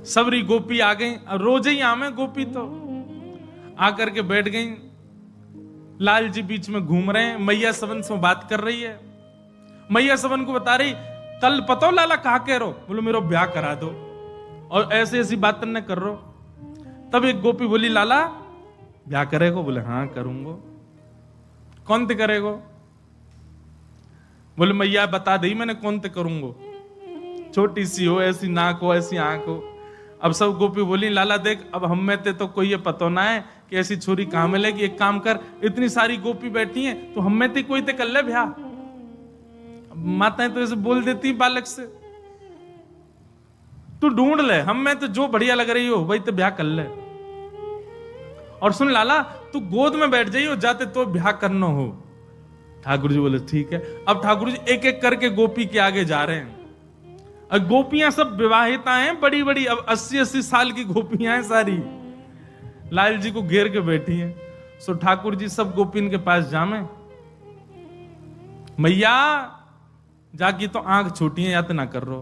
सबरी गोपी आ गई, रोज ही आमे गोपी तो आकर के बैठ गई। लाल जी बीच में घूम रहे हैं, मैया सबन से बात कर रही है। मैया सबन को बता रही, कल पतो लाला कहा कह रो, बोलो मेरा ब्याह करा दो, और ऐसी ऐसी बात न कर रो। तब एक गोपी बोली, लाला ब्याह करेगो? बोले हाँ करूंगो। कौन ते करेगो? बोले मैया बता दी मैंने कौन ते करूंगो, छोटी सी हो, ऐसी नाक हो, ऐसी आंख हो। अब सब गोपी बोली, लाला देख अब हम में ते तो कोई ये पतो ना है कि ऐसी छोरी कहां मिलेगी। एक काम कर, इतनी सारी गोपी बैठी हैं तो हम में ते कोई ते कर ले ब्याह। माताएं तो ऐसे बोल देती बालक से, तू ढूंढ ले, हम में तो जो बढ़िया लग रही हो वही तो ब्याह कर ले। और सुन लाला, तू गोद में बैठ जाइयो जाते तो ब्याह करना हो। ठाकुर जी बोले ठीक है। अब ठाकुर जी एक एक करके गोपी के आगे जा रहे हैं। अब गोपियां सब विवाहिता हैं, बड़ी बड़ी, अब 80-80 साल की गोपियां हैं सारी, लाल जी को घेर के बैठी हैं। सो ठाकुर जी सब गोपिन के पास जामे, मैया जाकी तो आंख छोटी है, याद ना कर रो।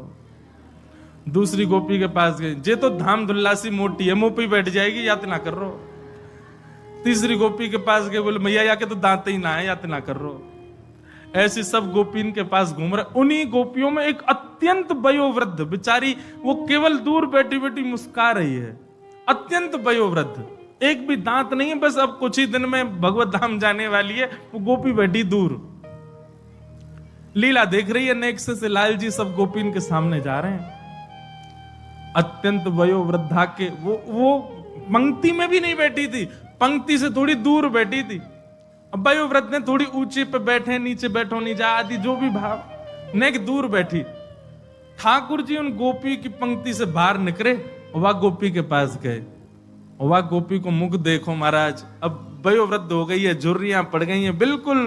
दूसरी गोपी के पास गई, जे तो धाम धुल्लासी मोटी है, मुंह पे बैठ जाएगी, याद ना कर रो। तीसरी गोपी के पास गए, बोले मैया याके तो दांत ही ना है, याद ना कर रो। ऐसी सब गोपीन के पास घूम रहे। उन्हीं गोपियों में एक अत्यंत वयोवृद्ध बेचारी, वो केवल दूर बैठी बैठी मुस्कुरा रही है, अत्यंत वयोवृद्ध, एक भी दांत नहीं है, बस अब कुछ ही दिन में भगवत धाम जाने वाली है। वो गोपी बैठी दूर लीला देख रही है नेक से। लाल जी सब गोपीन के सामने जा रहे हैं, अत्यंत वयोवृद्धा के, वो पंक्ति में भी नहीं बैठी थी, पंक्ति से थोड़ी दूर बैठी थी। अब वयोवृद्ध ने थोड़ी ऊंचे पे बैठे, नीचे बैठो नहीं जा आदि जो भी भाव, नेक दूर बैठी। ठाकुर जी उन गोपी की पंक्ति से बाहर निकले, वह गोपी के पास गए। वह गोपी को मुख देखो महाराज, अब वयोवृद्ध हो गई है, झुर्रियां पड़ गई हैं, बिल्कुल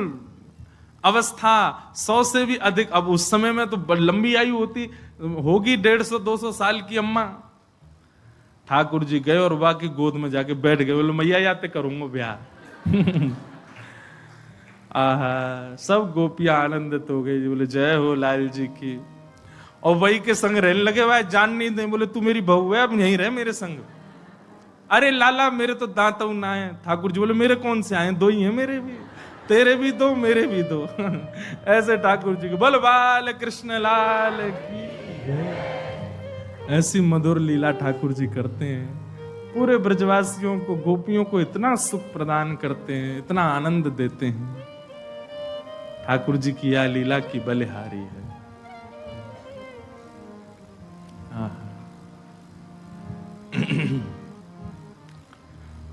अवस्था 100 से भी अधिक। अब उस समय में तो लंबी आयु होती होगी, 150-200 साल की अम्मा। ठाकुर जी गए और वह की गोद में जाके बैठ गए। बोले मैया याते करूंगा ब्याह। आहा, सब गोपियां आनंदित हो गई। बोले जय हो लाल जी की। और वही के संग रहने लगे, वह जान नहीं दे। बोले तू मेरी बहू है, अब यहीं रहे मेरे संग। अरे लाला मेरे तो दांत ना है। ठाकुर जी बोले मेरे कौन से आए, 2 ही हैं मेरे भी, तेरे भी 2 मेरे भी 2। ऐसे ठाकुर जी को बोल बाल कृष्ण लाल की। ऐसी मधुर लीला ठाकुर जी करते हैं, पूरे ब्रजवासियों को, गोपियों को इतना सुख प्रदान करते हैं, इतना आनंद देते हैं। ठाकुर जी की यह लीला की बलिहारी है।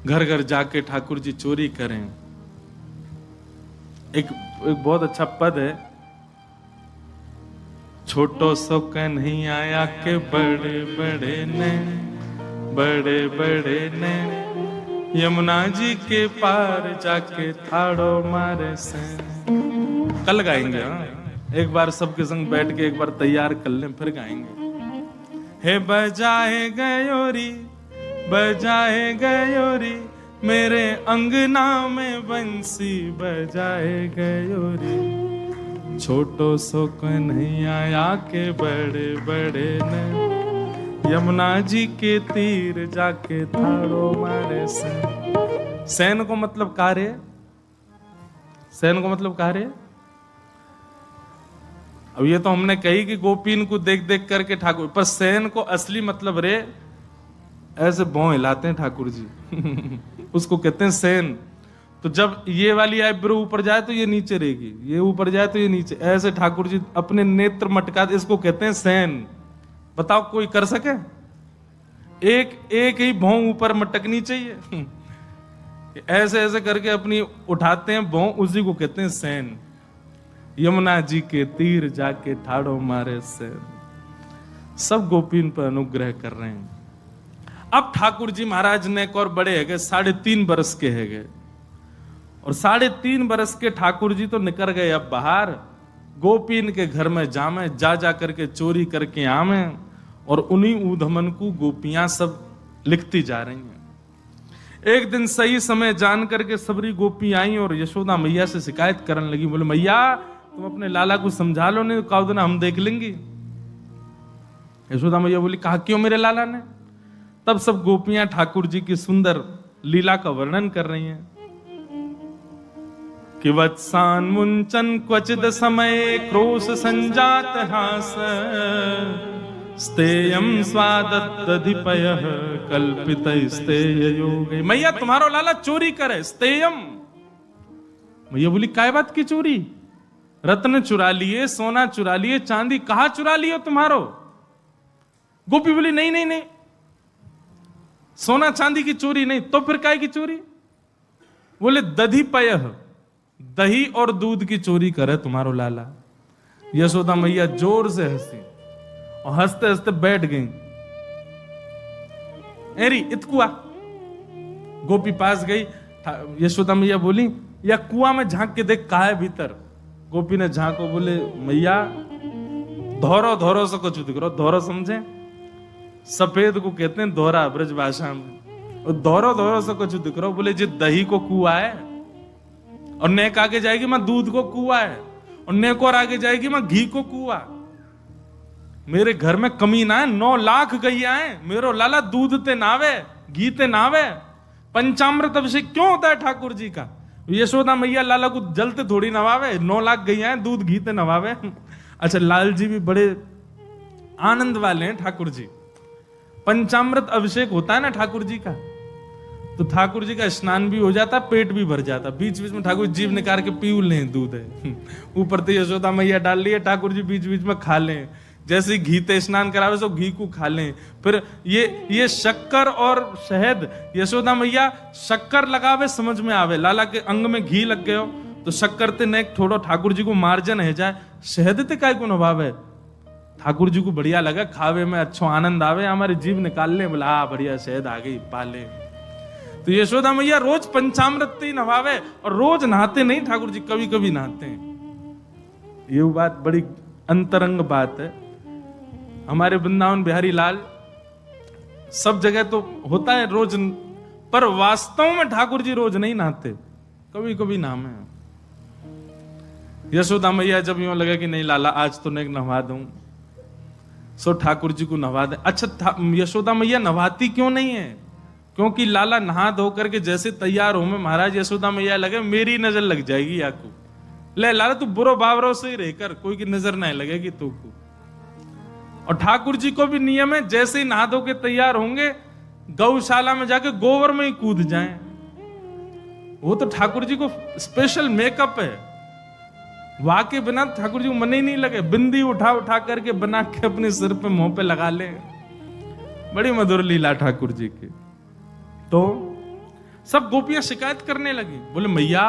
घर घर जाके ठाकुर जी चोरी करें। एक बहुत अच्छा पद है, छोटो सो कन्हैया आया के बड़े बड़े ने, बड़े बड़े ने, यमुना जी के पार जाके थाड़ो मारे से। कल गाएंगे, एक बार सबके संग बैठ के एक बार तैयार कर लें, फिर गाएंगे। हे बजाए गयोरी, बजाए गयोरी, मेरे अंगना में बंसी बजाए गयोरी। छोटो सो कन्हैया के बड़े बड़े ने, यमुना जी के तीर जाके थाड़ो मारे सैन। सैन को मतलब कार्य, सैन को मतलब कार्य। अब ये तो हमने कही कि गोपीन को देख देख करके ठाकुर, पर सैन को असली मतलब रे ऐसे भौं हिलाते हैं ठाकुर जी। उसको कहते हैं सैन। तो जब ये वाली आईब्रो ऊपर जाए तो ये नीचे रहेगी, ये ऊपर जाए तो ये नीचे, ऐसे ठाकुर जी अपने नेत्र मटका, इसको कहते हैं सैन। बताओ कोई कर सके? एक ही भौं ऊपर मटकनी चाहिए। ऐसे ऐसे करके अपनी उठाते हैं भौं, उसी को कहते हैं सैन। यमुना जी के तीर जाके ठाड़ो मारे सैन। सब गोपीन पर अनुग्रह कर रहे हैं। अब ठाकुर जी महाराज ने और बड़े है गए, 3.5 बरस के है गए, और 3.5 बरस के ठाकुर जी तो निकल गए अब बाहर। गोपीन के घर में जामे, जा करके चोरी करके आमे, और उन्हीं ऊधमन को गोपियां सब लिखती जा रही हैं। एक दिन सही समय जान करके सबरी गोपी आई और यशोदा मैया से शिकायत करने लगी। बोले मैया तुम अपने लाला को समझा लो, नहीं तो कहो ना हम देख लेंगे। यशोदा मैया बोली कहा क्यों मेरे लाला ने? तब सब गोपियां ठाकुर जी की सुंदर लीला का वर्णन कर रही हैं कि वत्सान मुंचन क्वचिद समय क्रोश संजात हास स्तेयम स्वादधिपय कल्पित स्तेय योग। मैया तुम्हारो लाला चोरी करे, स्तेयम। मैया बोली काय बात की चोरी? रत्न चुरा लिए, सोना चुरा लिए, चांदी कहां चुरा लियो तुम्हारो? गोपी बोली नहीं नहीं नहीं, सोना चांदी की चोरी नहीं, तो फिर काय की चोरी? बोले दधिपय, दही और दूध की चोरी करे तुम्हारो लाला। यशोदा मैया जोर से हंसी और हंसते हंसते बैठ गई। एरी इतकुआ। गोपी पास गई, यशोदा मैया बोली या कुआं में झांक के देख कहा है भीतर। गोपी ने झांको, बोले मैया धोरो धोरो से कुछ दिख रहा। धोरो समझे? सफेद को कहते हैं धोरा ब्रज भाषा में। धोरो धोरो से कुछ दिख रहा। बोले जी दही को कुआ है, और नेक आगे जाएगी मैं दूध को कुआ है, और नेक और आगे जाएगी मैं घी को कुआ। मेरे घर में कमी ना है, 9 लाख गैया है, मेरो लाला दूध ते नावे, घी ते नावे। पंचामृत अभिषेक क्यों होता है ठाकुर जी का? यशोदा मैया लाला को जलते थोड़ी नवावे, 9 लाख गैया है, दूध घी ते नवावे। अच्छा, लाल जी भी बड़े आनंद वाले हैं ठाकुर जी। पंचामृत अभिषेक होता है ना ठाकुर जी का, तो ठाकुर जी का स्नान भी हो जाता, पेट भी भर जाता। बीच बीच में ठाकुर जीभ निकाल के पी लें, दूध है ऊपर तो यशोदा मैया डाल लिए, ठाकुर जी बीच बीच में खा लें। जैसे घी ते स्नान करावे सो घी को खा लें। फिर ये शक्कर और शहद, यशोदा मैया शक्कर लगावे समझ में आवे। लाला के अंग में घी लग गयो तो शक्कर ते नेक थोड़ो ठाकुर जी को मार्जन है जाए। शहद ते काय को नभावे, ठाकुर जी को बढ़िया लगे, खावे में अच्छो आनंद आवे, हमारी जीभ निकाल ले, बोला हाँ बढ़िया शहद आ गई, पाले। तो यशोदा मैया रोज पंचामृत ही नभावे, और रोज नहाते नहीं ठाकुर जी, कभी कभी नहाते हैं। ये बात बड़ी अंतरंग बात है। हमारे वृंदावन बिहारी लाल सब जगह तो होता है रोज, पर वास्तव में ठाकुर जी रोज नहीं नहाते, कभी कभी नाम है। यशोदा मैया जब यूं लगे कि नहीं लाला आज तो नहीं नहवा दूं, सो ठाकुर जी को नहवा दे। अच्छा, यशोदा मैया नहवाती क्यों नहीं है? क्योंकि लाला नहा धो करके जैसे तैयार हो में महाराज यशोदा मैया लगे मेरी नजर लग जाएगी याकू, ले लाला तू बुरो बावरों से ही रहकर, कोई की नजर नहीं लगेगी तू को। और ठाकुर जी को भी नियम है, जैसे ही नहा धो के तैयार होंगे गौशाला में जाके गोबर में ही कूद जाएं। वो तो ठाकुर जी को स्पेशल मेकअप है, वहां के बिना ठाकुर जी को मन ही नहीं लगे। बिंदी उठा उठा करके बना के अपने सिर पे मुंह पे लगा ले। बड़ी मधुर लीला ठाकुर जी की। तो सब गोपियां शिकायत करने लगी, बोले मैया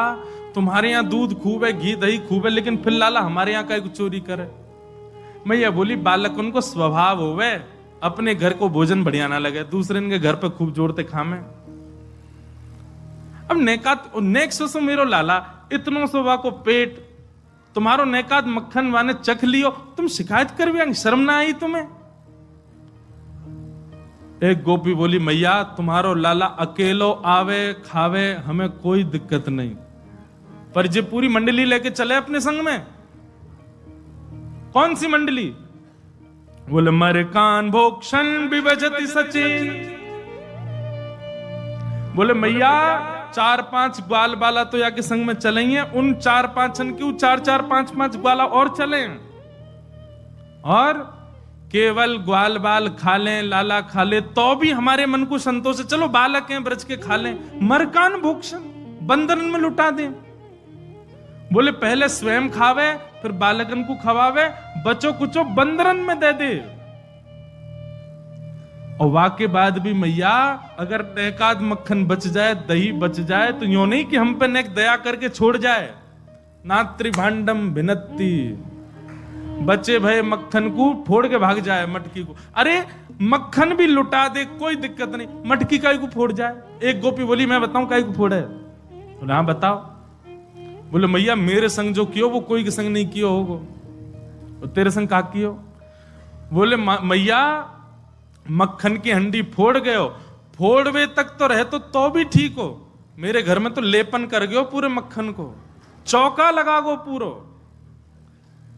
तुम्हारे यहाँ दूध खूब है, घी दही खूब है, लेकिन फिर लाला हमारे यहाँ का चोरी करे। मैया बोली बालक उनको स्वभाव होवे, अपने घर को भोजन बढ़िया ना लगे, दूसरे के घर पे खूब जोड़ते खामे। अब नेकात नेक सो मेरो लाला इतनो सोवा को पेट, तुम्हारो नेकात मक्खन वाने चख लियो, तुम शिकायत कर भी शर्म ना आई तुम्हें? एक गोपी बोली मैया तुम्हारो लाला अकेलो आवे खावे हमें कोई दिक्कत नहीं, पर जे पूरी मंडली लेके चले अपने संग में। कौन सी मंडली? बोले मरकान भोक्षण विभजति सचिन। बोले मैया 4-5 ग्वाल बाला तो या के संग में चलेंगे, उन 4-5 क्यों 4-4 5-5 ग्वाला और चलें, और केवल ग्वाल बाल खा लें, लाला खा ले तो भी हमारे मन को संतोष है। चलो बालक हैं ब्रज के खा लें, मरकान भोक्षण बंदरन में लुटा दें। बोले पहले स्वयं खावे फिर बालकन को खवावे, बचो कुचो बंदरन में दे दे। और वाके बाद भी मैया अगर नेकाद मक्खन बच जाए, दही बच जाए, तो यूं नहीं कि हम पे नेक दया करके छोड़ जाए। नात्री भांडम भिनत्ती, बचे भय मक्खन को फोड़ के भाग जाए मटकी को। अरे मक्खन भी लुटा दे कोई दिक्कत नहीं, मटकी काई को फोड़ जाए। एक गोपी बोली मैं बताऊं काई को फोड़े? बोले हाँ बताओ। बोले मैया मेरे संग जो कियो वो कोई के संग नहीं कियो होगो, तो तेरे संग का कियो? बोले मैया मक्खन की हंडी फोड़ गयो, फोड़वे तक तो रहे तो भी ठीक हो, मेरे घर में तो लेपन कर गयो पूरे मक्खन को, चौका लगा गो पूरो।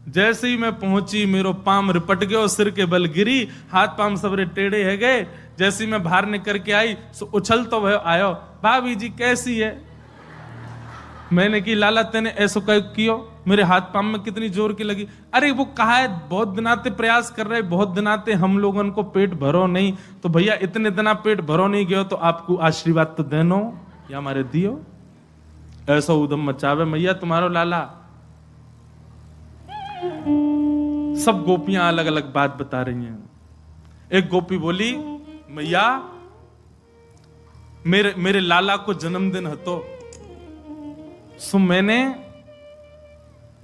जैसे ही मैं पहुंची मेरो पाम रिपट गयो, सिर के बल गिरी, हाथ पाम सबरे टेढ़े है गए। जैसी मैं बाहर निकल के आई सो उछल तो वह आयो, भाभी जी कैसी है? मैंने की लाला तेने ऐसो कियो, मेरे हाथ पाम में कितनी जोर की लगी। अरे वो कहा है बहुत दिनाते प्रयास कर रहे, बहुत दिनाते हम लोगों को पेट भरो नहीं। तो भैया इतने दिना पेट भरो नहीं गयो तो आपको आशीर्वाद तो देनो या हमारे दियो। ऐसा उदम मचावे मैया तुम्हारो लाला। सब गोपियां अलग अलग बात बता रही हैं। एक गोपी बोली मैया मेरे लाला को जन्मदिन है तो सो मैंने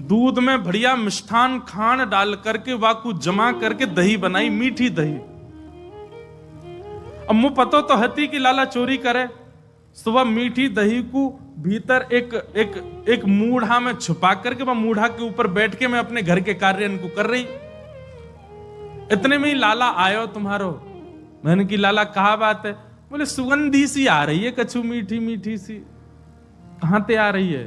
दूध में बढ़िया मिष्ठान खान डाल करके वाकू जमा करके दही बनाई, मीठी दही। अब मुझे पता तो हती कि लाला चोरी करे। सुबह मीठी दही को भीतर एक मूढ़ा में छुपा करके वह मूढ़ा के ऊपर बैठ के मैं अपने घर के कार्य को कर रही। इतने में ही लाला आयो तुम्हारो। मैंने की लाला कहा बात है? बोले सुगंधी सी आ रही है कछु मीठी मीठी सी। कहां ते आ रही है?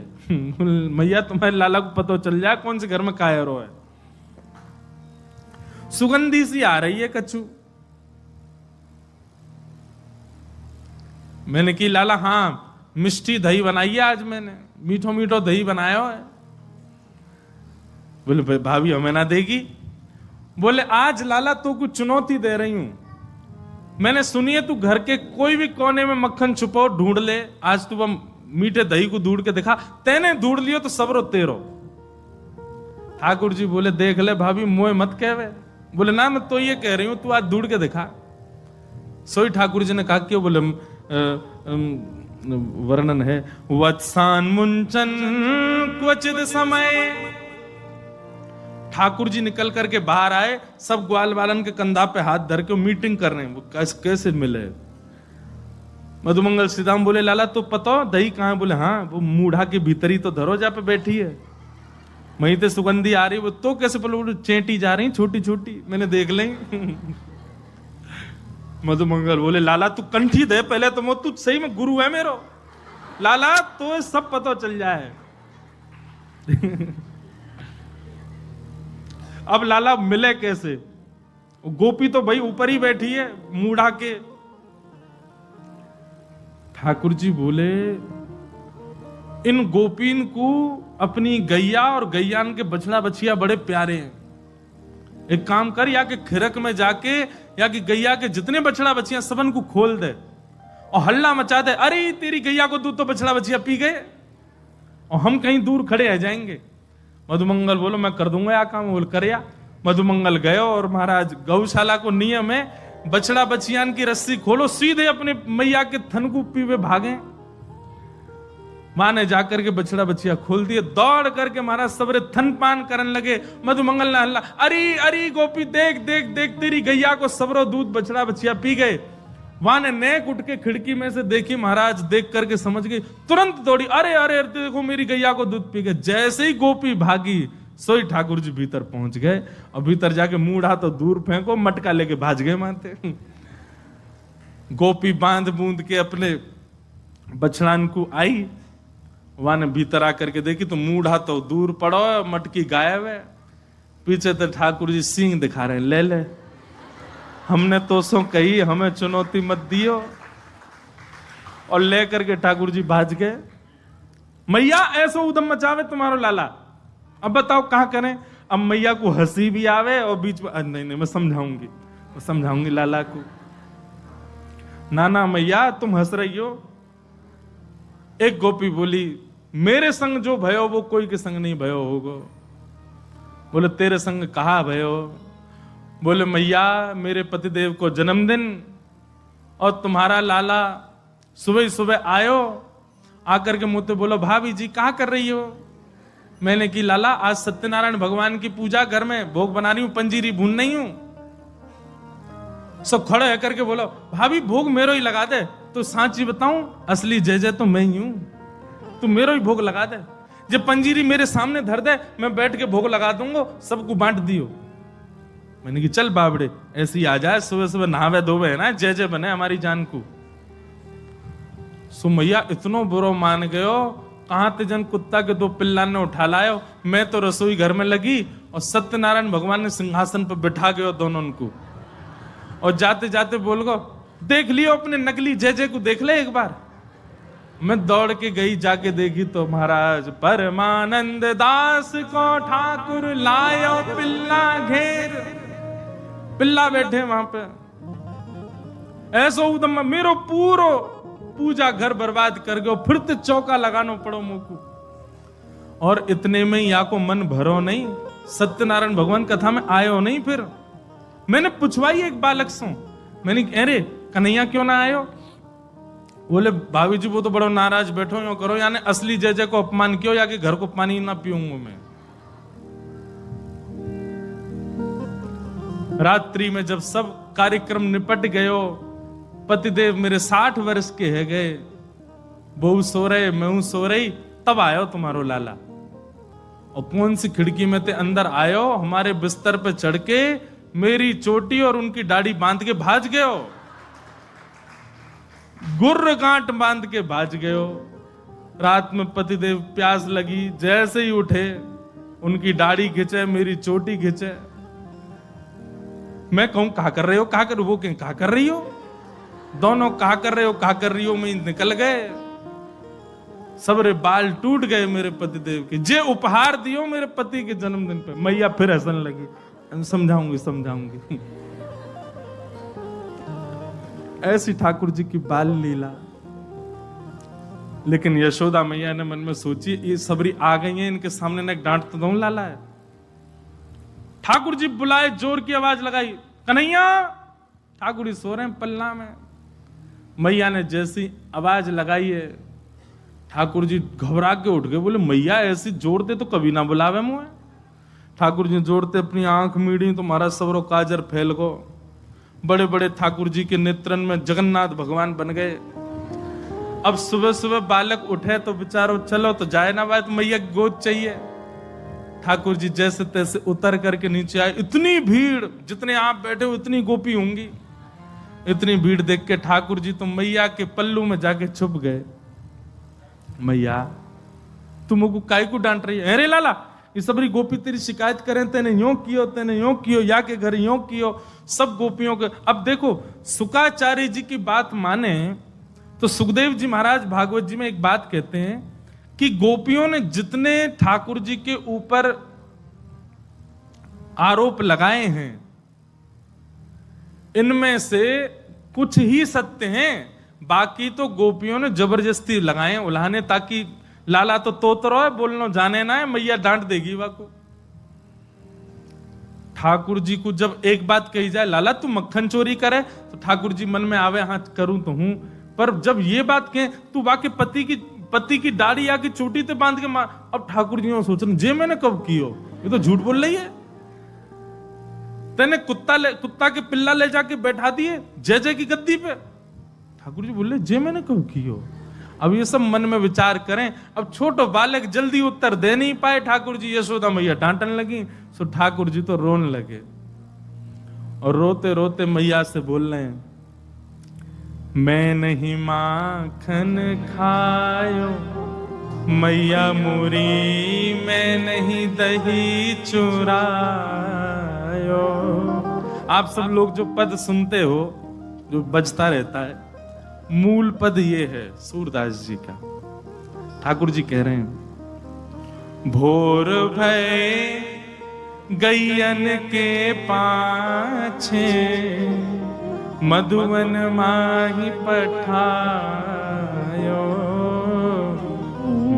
मैया तुम्हारे लाला को पता चल जाए कौन से घर में कायरो है। सुगंधी सी आ रही है कछु। मैंने की लाला हाँ मिष्टी दही बनाई है आज मैंने, मीठो मीठो दही बनाया है। बोले भाभी हमें ना देगी? बोले आज लाला तो कुछ चुनौती दे रही हूं। मैंने सुनी है तू घर के कोई भी कोने में मक्खन छुपो ढूंढ ले, आज तू वह मीठे दही को ढूंढ के दिखा। तेने ढूंढ लियो तो सबरो तेरो। ठाकुर जी बोले देख ले भाभी मोए मत कहवे। बोले ना मैं तो ये कह रही हूं तू आज ढूंढ के दिखा। सोई ठाकुर जी ने कहा क्यों? बोले वर्णन है वत्सान मुंचन क्वचित समय। ठाकुर जी निकल करके बाहर आए, सब ग्वाल बालन के कंधा पे हाथ धर के मीटिंग कर रहे हैं। वो कैसे मिले? मधुमंगल सीताम बोले लाला तो पता दही कहां है? बोले हाँ वो मूढ़ा के भीतर ही तो धरो जा पे बैठी है, वहीं ते सुगंधी आ रही। वो तो कैसे? बोले चेंटी जा रही छोटी छोटी, मैंने देख ली। मधुमंगल बोले लाला तू कंठी दे पहले तो तू सही में गुरु है मेरो लाला, तो सब पता चल जाए। अब लाला मिले कैसे? गोपी तो भाई ऊपर ही बैठी है मूढ़ा के। ठाकुर जी बोले इन गोपीन को अपनी गैया और गैयान के बछड़ा बछिया बड़े प्यारे हैं। एक काम कर, या कि खिरक में जाके या कि गैया के जितने बछड़ा बछिया सबन को खोल दे और हल्ला मचा दे, अरे तेरी गैया को दूध तो बछड़ा बछिया पी गए, और हम कहीं दूर खड़े रह जाएंगे। मधुमंगल बोलो मैं कर दूंगा या काम। बोल कर या। मधुमंगल गए और महाराज गौशाला को नियम है बछड़ा बछियान की रस्सी खोलो, सीधे अपने मैया के थन को पीवे भागे। मां ने जाकर के बछड़ा बछिया खोल दिए, दौड़ करके महाराज सबरे थन पान करने लगे। मधुमंगल ने हल्ला, अरे अरे गोपी देख देख देख तेरी गैया को सबरो दूध बछड़ा बछिया पी गए। वहां ने नेक उठ के खिड़की में से देखी, महाराज देख करके समझ गई, तुरंत दौड़ी, अरे अरे देखो मेरी गैया को दूध पी गए। जैसे ही गोपी भागी सोई ठाकुर जी भीतर पहुंच गए, और भीतर जाके मूढ़ा तो दूर फेंको, मटका लेके भाज गए मानते। गोपी बांध बूंद के अपने बछड़ान को आई, वहां ने भीतर आकर के देखी तो मूढ़ा तो दूर पड़ो, मटकी गायब है। पीछे तो ठाकुर जी सींग दिखा रहे हैं, ले ले हमने तो सो कही, हमें चुनौती मत दियो। और लेकर के ठाकुर जी भाज गए। मैया ऐसो उदम मचावे तुम्हारो लाला, अब बताओ कहां करें? अब मैया को हंसी भी आवे और बीच में नहीं मैं समझाऊंगी लाला को। ना मैया तुम हंस रही हो। एक गोपी बोली मेरे संग जो भयो वो कोई के संग नहीं भयो होगो। बोले तेरे संग कहा भयो? बोले मैया मेरे पतिदेव को जन्मदिन, और तुम्हारा लाला सुबह सुबह आयो, आकर के मुझसे बोलो भाभी जी कहां कर रही हो? मैंने की लाला आज सत्यनारायण भगवान की पूजा घर में भोग बना रही हूं, पंजीरी भून नहीं हूं। सब खड़े होकर के बोलो भाभी भोग मेरो ही लगा दे। तो सांची बताऊं असली जय जय तो मैं ही हूं, तू मेरो ही भोग लगा दे। जब पंजीरी मेरे सामने धर दे मैं बैठ के भोग लगा दूंगा, सबको बांट दियो। मैंने की चल बाबड़े ऐसे ही आ जाए, सुबह सुबह नहावे धोवे है ना, जय जय बने हमारी जान को। सुमैया इतनो बुरो मान गयो, कहां ते जन कुत्ता के दो पिल्ला ने उठा लायो। मैं तो रसोई घर में लगी, और सत्यनारायण भगवान ने सिंहासन पर बिठा गए दोनों उनको, और जाते जाते बोल गो देख लियो अपने नकली जय जय को, देख ले एक बार। मैं दौड़ के गई, जाके देखी तो महाराज परमानंद दास को ठाकुर लायो पिल्ला घेर, पिल्ला बैठे वहां पे। ऐसा उदम मेरो पूरो पूजा घर बर्बाद कर गयो, फिर तो चौका लगानो पड़ो मुझको। और इतने में या को मन भरो नहीं, सत्यनारायण भगवान कथा में आयो नहीं। फिर मैंने पूछवाई एक बालक से, मैंने अरे कन्हैया क्यों ना आयो? बोले भाभी जी वो तो बड़ो नाराज बैठो यो करो, यानी असली जय जय को अपमान क्यों, या कि घर को पानी ना पीऊंगा मैं। रात्रि में जब सब कार्यक्रम निपट गयो, पतिदेव मेरे 60 वर्ष के है गए, बहू सो रहे मैं सो रही, तब आयो तुम्हारो लाला। और कौन सी खिड़की में ते अंदर आयो, हमारे बिस्तर पे चढ़ के मेरी चोटी और उनकी दाढ़ी बांध के भाज गयो, गुर्र गांठ बांध के भाज गयो। रात में पतिदेव प्यास लगी, जैसे ही उठे उनकी दाढ़ी खींचे, मेरी चोटी खींचे। मैं कहूं कहा कर रहे हो, कहा कर, वो कहें कहा कर रही हो, दोनों कहा कर रहे हो, कहा कर रही हो में निकल गए। सबरे बाल टूट गए मेरे पतिदेव के, जे उपहार दियो मेरे पति के जन्मदिन पे। मैया फिर हंसने लगी, समझाऊंगी समझाऊंगी। ऐसी ठाकुर जी की बाल लीला। लेकिन यशोदा मैया ने मन में सोची ये सबरी आ गई हैं, इनके सामने ना एक डांट तो दो लाला है। ठाकुर जी बुलाए, जोर की आवाज लगाई, कन्हैया। ठाकुर जी सो रहे हैं पल्ला में। मैया ने जैसी आवाज लगाई है, ठाकुर जी घबरा के उठ गए, बोले मैया ऐसी जोड़ते तो कभी ना बुलावे मुझे। ठाकुर जी जोड़ते अपनी आंख मीड़ी तो महाराज सबरो काजर फैल गो। बड़े बड़े ठाकुर जी के नेत्रन में जगन्नाथ भगवान बन गए। अब सुबह सुबह बालक उठे तो बेचारो चलो तो जाए ना बात, मैया गोद चाहिए। ठाकुर जी जैसे तैसे उतर करके नीचे आए। इतनी भीड़, जितने आप बैठे हो उतनी गोपी होंगी। इतनी भीड़ देख के ठाकुर जी तो मैया के पल्लू में जाके छुप गए। मैया तुमको काय को डांट रही है? अरे लाला ये सबरी गोपी तेरी शिकायत करें, तेने यूं कियो, तेने यूं कियो, या के घर यूं कियो, सब गोपियों के। अब देखो सुकाचार्य जी की बात माने तो सुखदेव जी महाराज भागवत जी में एक बात कहते हैं कि गोपियों ने जितने ठाकुर जी के ऊपर आरोप लगाए हैं, इनमें से कुछ ही सत्य हैं, बाकी तो गोपियों ने जबरदस्ती लगाए उल्हाने, ताकि लाला तो तोतरो है, बोलनो जाने ना है, मैया डांट देगी वाको। ठाकुर जी को जब एक बात कही जाए, लाला तू मक्खन चोरी करे, तो ठाकुर जी मन में आवे हाँ करूं तो हूं, पर जब ये बात कहे तू वाके पति की दाढ़ी आके चोटी ते बांध के मार, अब ठाकुर जी सोच रहे जे मैंने कब कियो, ये तो झूठ बोल रही है। तेने कुत्ता के पिल्ला ले जाके बैठा दिए जय जय की गद्दी पे। ठाकुर जी बोले जे मैंने कब कियो। अब ये सब मन में विचार करें। अब छोटो बालक जल्दी उत्तर दे नहीं पाए, ठाकुर जी यशोदा मैया डांटने लगी, सो ठाकुर जी तो रोने लगे। और रोते रोते मैया से बोल रहे हैं, मैं नहीं माखन खायो मैया मुरी, मैं नहीं दही चुरायो। आप सब लोग जो पद सुनते हो, जो बजता रहता है, मूल पद ये है सूरदास जी का। ठाकुर जी कह रहे हैं, भोर भय गैयन के पाछे, मधुवन माही पठायो,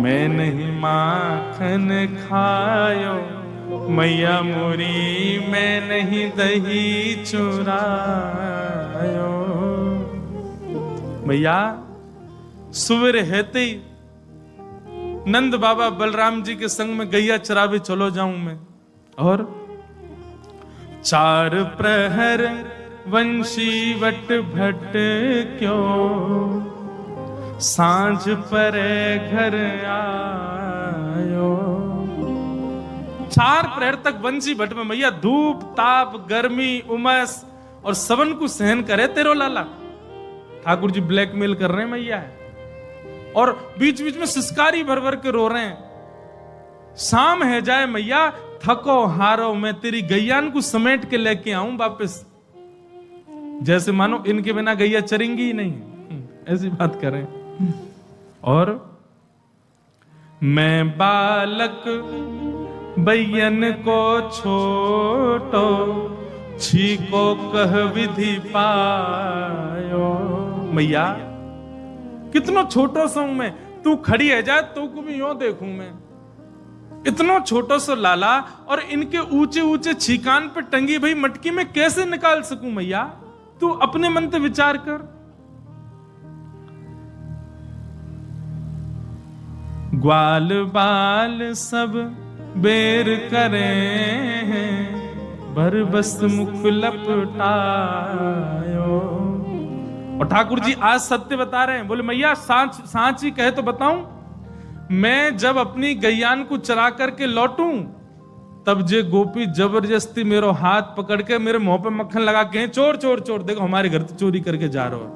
मैं नहीं माखन खायो मैया मुरी, मैं नहीं दही चुरायो। मैया सुबह रहते ही नंद बाबा बलराम जी के संग में गैया चरावे चलो जाऊं मैं, और 4 प्रहर वंशी वट भट क्यों, सांझ परे घर आयो। 4 प्रहर तक वंशी भट में मैया धूप ताप गर्मी उमस और सबन को सहन करे तेरो लाला। ठाकुर जी ब्लैकमेल कर रहे हैं मैया है, और बीच बीच में सिसकारी भर भर के रो रहे हैं। शाम है जाए मैया, थको हारो मैं तेरी गैयान को समेट के लेके आऊं वापस, जैसे मानो इनके बिना गैया चरेंगी ही नहीं, ऐसी बात करें। और मैं बालक बैयन को छोटो, छीको कह विधि पायो। मैया कितना छोटो सा हूं मैं, तू खड़ी है जा तो को भी यूं देखूं मैं, इतना छोटो सा लाला, और इनके ऊंचे ऊंचे छीकान पे टंगी भाई मटकी में कैसे निकाल सकूं मैया, तू अपने मन से विचार कर। ग्वाल बाल सब बेर करे हैं, भर बस मुख लपटायो। और ठाकुर जी आज सत्य बता रहे हैं, बोले मैया सांच ही कहे तो बताऊं, मैं जब अपनी गैयान को चरा करके लौटूं तब जे गोपी जबरदस्ती मेरो हाथ पकड़ के मेरे मुंह पे मक्खन लगा के चोर चोर चोर, देखो हमारे घर से चोरी करके जा रहा है।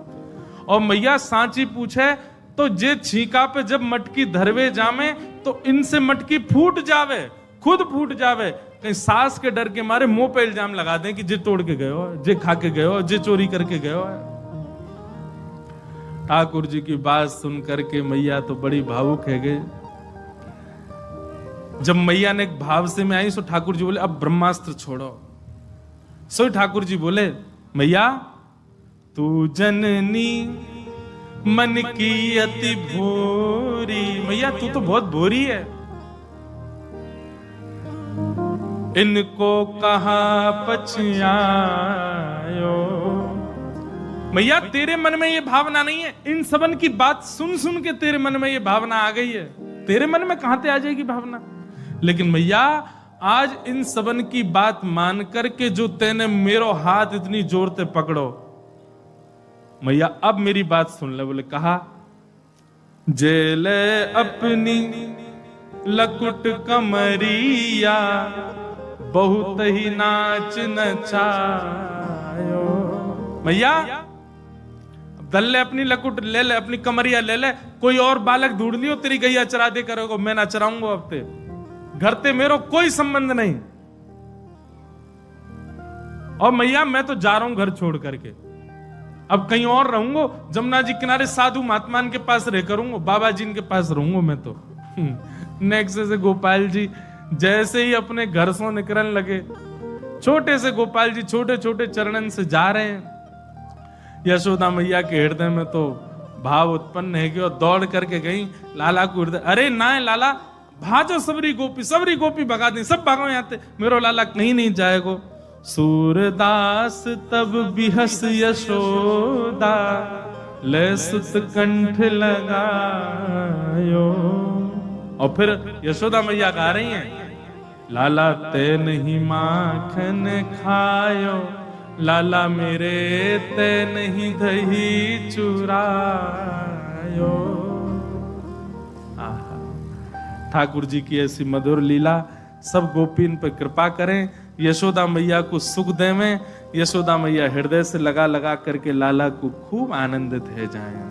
और मैया सांची पूछे तो जे छीका पे जब मटकी धरवे जामे तो इनसे मटकी फूट जावे, खुद फूट जावे, कहीं सास के डर के मारे मुंह पे इल्जाम लगा दें कि जे तोड़ के गए हो, जे खा के गए हो, जे चोरी करके गए हो। ठाकुर जी की बात सुन करके मैया तो बड़ी भावुक है गए। जब मैया ने एक भाव से में आई सो ठाकुर जी बोले अब ब्रह्मास्त्र छोड़ो। सो ठाकुर जी बोले मैया तू जननी मन की अति भोरी, मैया तू तो बहुत भोरी है, इनको कहां पछयायो। मैया तेरे मन में ये भावना नहीं है, इन सबन की बात सुन सुन के तेरे मन में ये भावना आ गई है, तेरे मन में कहां से आ जाएगी भावना। लेकिन मैया आज इन सबन की बात मान करके जो तेने मेरो हाथ इतनी जोर से पकड़ो, मैया अब मेरी बात सुन ले। बोले कहा जेले अपनी लकुट कमरिया, बहुत ही नाच नचायो। मैया दल ले अपनी लकुट ले ले, अपनी कमरिया ले ले, कोई और बालक ढूंढ लियो तेरी गैया चरा दे करोगे, मैं ना चराऊंगा अब ते घर ते मेरो कोई संबंध नहीं। और मैया मैं तो जा रहा हूं घर छोड़ करके, अब कहीं और रहूंगा, जमुना जी किनारे साधु महात्मान के पास रह करूंगा, बाबा जी के पास रहूंगा मैं तो। नेक्स्ट से गोपाल जी जैसे ही अपने घर से निकलने लगे, छोटे से गोपाल जी छोटे छोटे चरणन से जा रहे हैं, यशोदा मैया के हृदय में तो भाव उत्पन्न है कि दौड़ करके गई लाला को हृदय, अरे ना लाला भाजो, सबरी गोपी भगा दी, सब भागो यहाँ से, मेरो लाला कहीं नहीं जाएगो। सूरदास तब बिहस यशोदा, ले सुत कंठ लगायो। और फिर यशोदा मैया गा रही हैं, लाला ते नहीं माखन खायो, लाला मेरे ते नहीं दही चुरायो। ठाकुर जी की ऐसी मधुर लीला, सब गोपीन पर कृपा करें, यशोदा मैया को सुख देवें, यशोदा मैया हृदय से लगा लगा करके लाला को खूब आनंदित है जाएं।